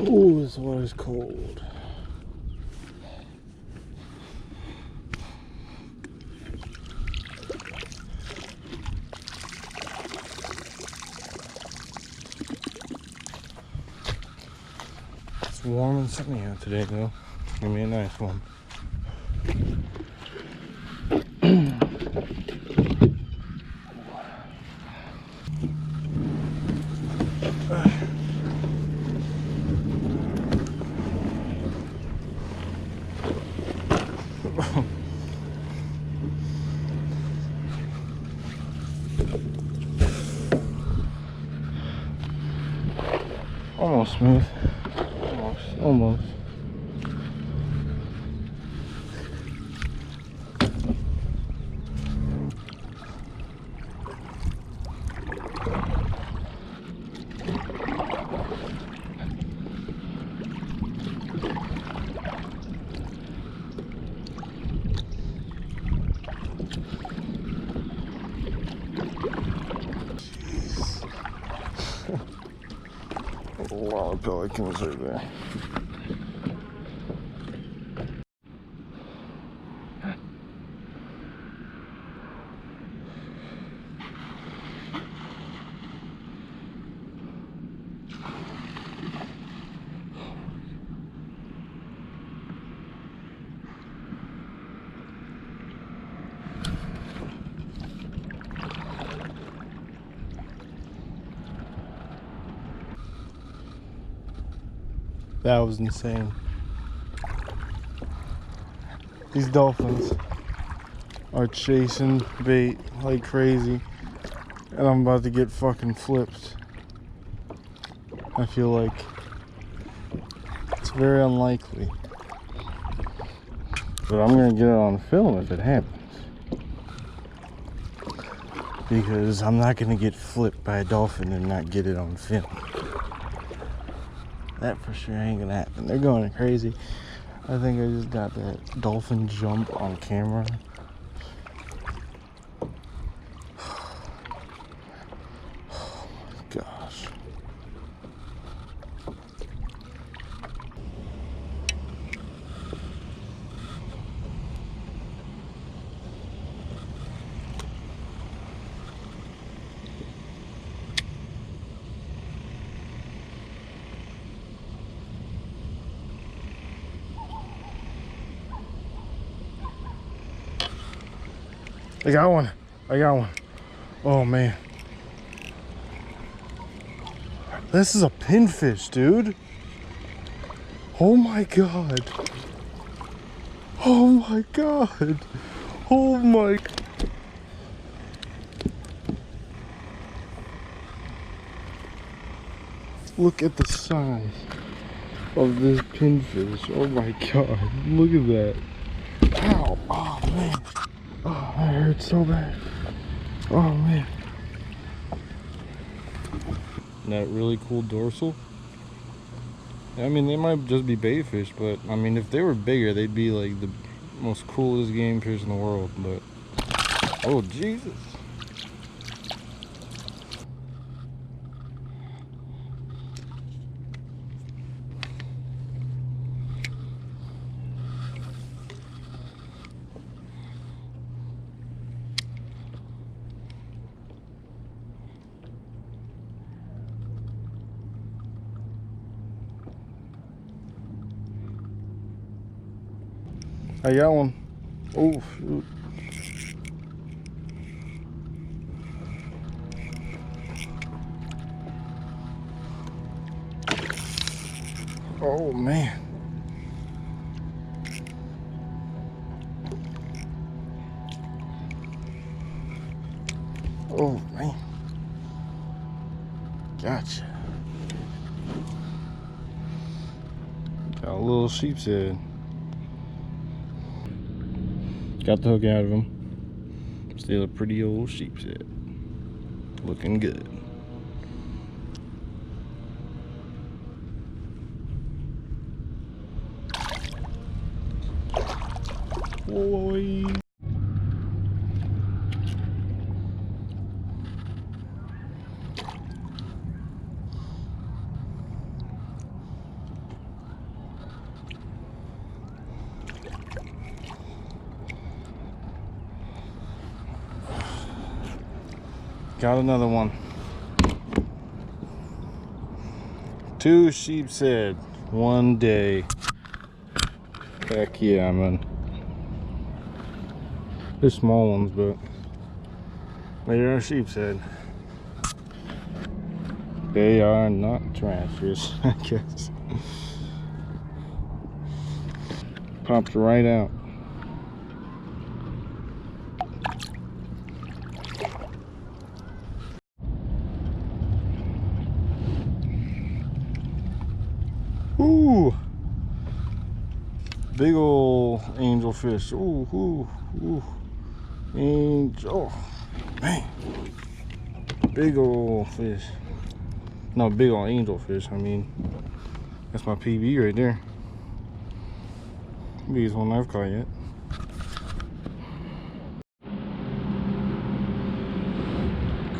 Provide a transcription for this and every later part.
Oh, this water's cold. It's warm and sunny out today though. It's gonna be a nice one. Almost smooth. Almost. A lot of pelicans right there. That was insane. These dolphins are chasing bait like crazy, and I'm about to get fucking flipped. I feel like it's very unlikely, but I'm gonna get it on film if it happens, because I'm not gonna get flipped by a dolphin and not get it on film. That for sure ain't gonna happen. They're going crazy. I think I just got that dolphin jump on camera. Oh my gosh. I got one. I got one. Oh man. This is a pinfish, dude. Oh my god. Oh my god. Oh my. Look at the size of this pinfish. Oh my god. Look at that. Ow. Oh man. Oh, that hurts so bad. Oh man. That really cool dorsal. I mean, they might just be bait fish, but I mean, if they were bigger, they'd be like the most coolest game fish in the world. But oh Jesus. I got one. Oh, shoot. Oh, man. Oh, man. Gotcha. Got a little sheepshead. Got the hook out of him. Still a pretty old sheepshead. Looking good. Boy. Got another one. 2 sheepshead, 1 day. Heck yeah, man. They're small ones, but they are sheepshead. They are not trash fish, I guess. Popped right out. Ooh, big ol' angelfish. Ooh, ooh, ooh, angel. Oh, man, big ol' fish. No, big ol' angelfish. I mean, that's my PB right there. Biggest one I've caught yet.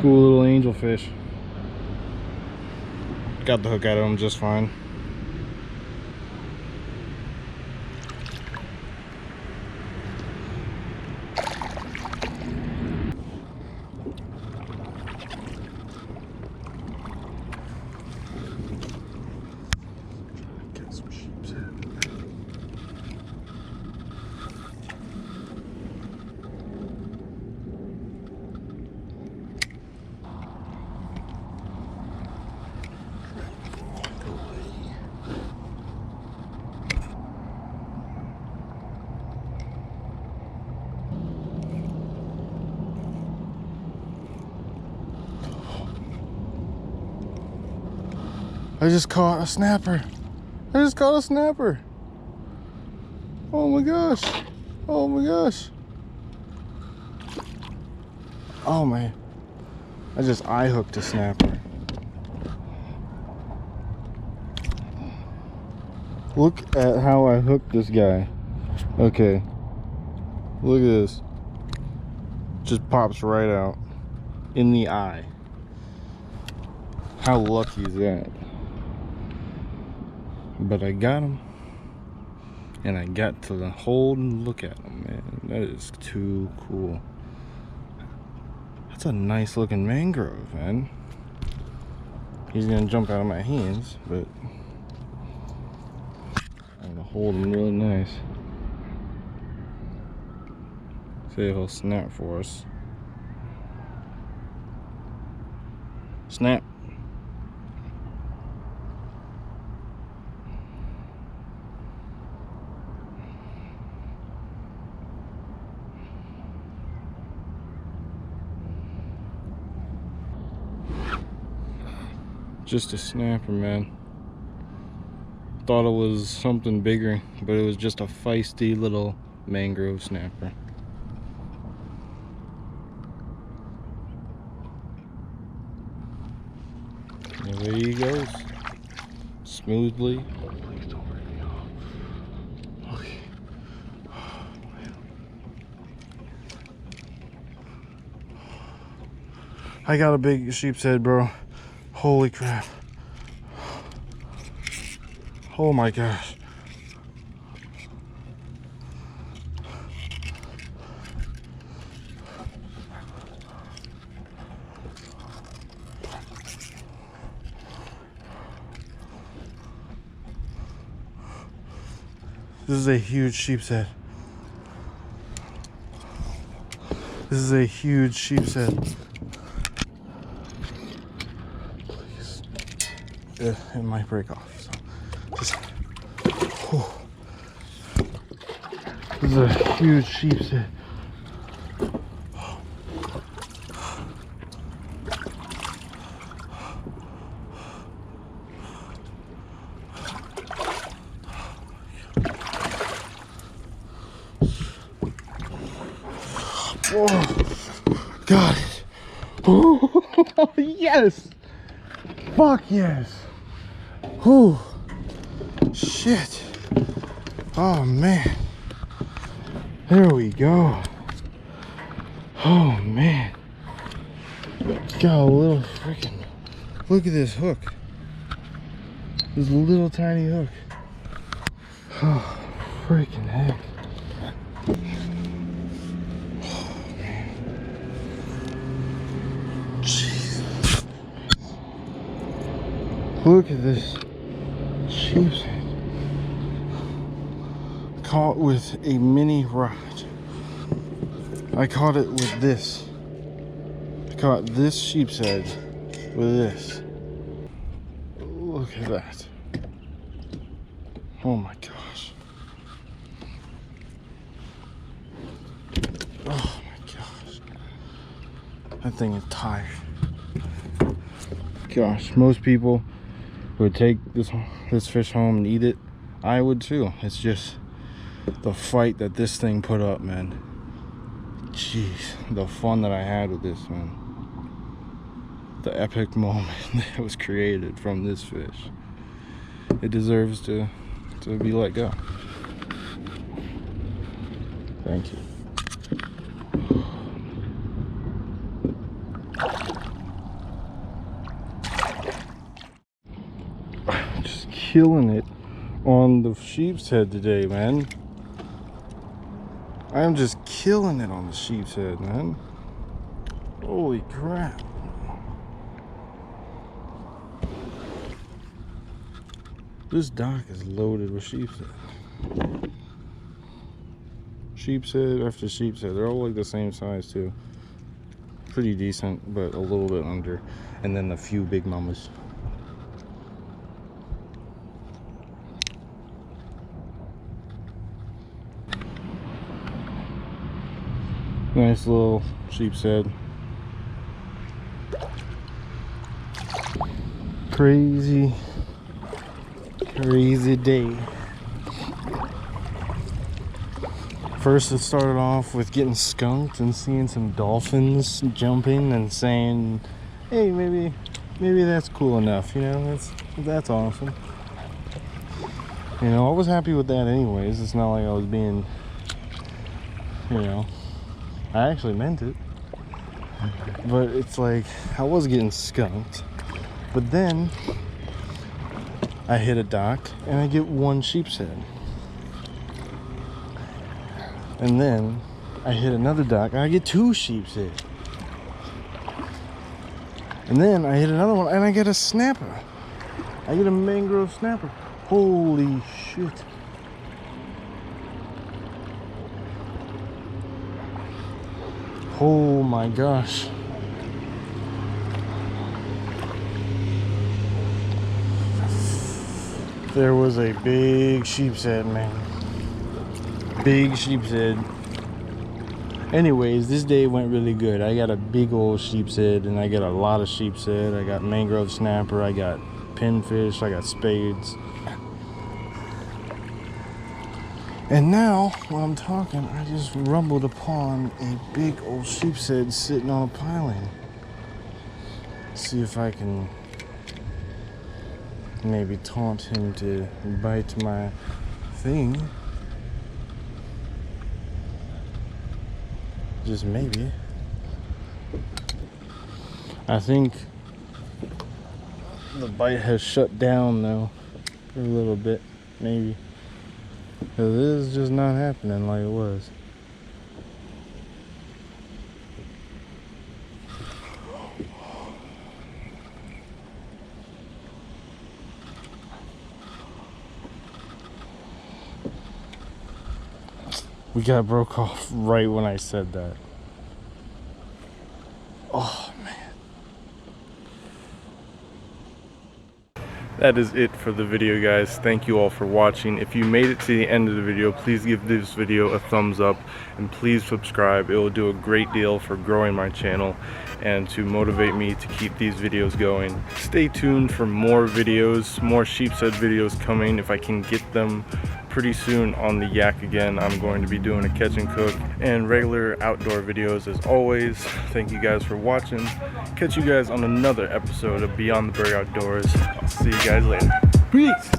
Cool little angelfish. Got the hook out of him just fine. Get some sheepshead. I just caught a snapper. I just caught a snapper. Oh my gosh. Oh my gosh. Oh man. I just eye hooked a snapper. Look at how I hooked this guy. Okay. Look at this. Just pops right out in the eye. How lucky is that? But I got him, and I got to hold and look at him, man. That is too cool. That's a nice looking mangrove, man. He's gonna jump out of my hands, but I'm gonna hold him really nice. See if he'll snap for us. Snap. Just a snapper, man. Thought it was something bigger, but it was just a feisty little mangrove snapper. And away he goes, smoothly. Okay. I got a big sheepshead, bro. Holy crap. Oh my gosh. This is a huge sheepshead. This is a huge sheepshead. It might break off. So just, oh. This is a huge sheepshead. Oh, got it. Oh, yes. Fuck yes. Oh, shit. Oh, man. There we go. Oh, man. Got a little freaking... Look at this hook. This little tiny hook. Oh, freaking heck. Oh, man. Look at this sheepshead. Caught with a mini rod. I caught it with this. I caught this sheepshead with this. Look at that. Oh my gosh. Oh my gosh. That thing is tired. Gosh, most people would take this fish home and eat it. I would too. It's just the fight that this thing put up, man. Jeez, the fun that I had with this, man. The epic moment that was created from this fish. It deserves to be let go. Thank you. Just killing it on the sheepshead today, man. I'm just killing it on the sheepshead, man. Holy crap. This dock is loaded with sheepshead. Sheepshead after sheepshead. They're all like the same size too. Pretty decent, but a little bit under. And then a few big mamas. Nice little sheepshead. Crazy day. First it started off with getting skunked and seeing some dolphins jumping and saying, hey, maybe that's cool enough, you know, that's awesome. You know, I was happy with that anyways. It's not like I was being, you know, I actually meant it. But it's like, I was getting skunked. But then I hit a dock and I get one sheepshead. And then I hit another dock and I get two sheepshead. And then I hit another one and I get a snapper. I get a mangrove snapper. Holy shit. Oh my gosh. There was a big sheepshead, man. Big sheepshead. Anyways, this day went really good. I got a big old sheepshead and I got a lot of sheepshead. I got mangrove snapper, I got pinfish, I got spades. And now, while I'm talking, I just rumbled upon a big old sheepshead sitting on a piling. See if I can maybe taunt him to bite my thing. Just maybe. I think the bite has shut down though for a little bit, maybe. Because this is just not happening like it was. We got broke off right when I said that. Oh man. That is it for the video, guys. Thank you all for watching. If you made it to the end of the video, please give this video a thumbs up and please subscribe. It will do a great deal for growing my channel and to motivate me to keep these videos going. Stay tuned for more videos, more sheepshead videos coming if I can get them pretty soon on the yak again. I'm going to be doing a catch and cook and regular outdoor videos as always. Thank you guys for watching. Catch you guys on another episode of Beyond the Burg Outdoors. I'll see you guys later. Peace!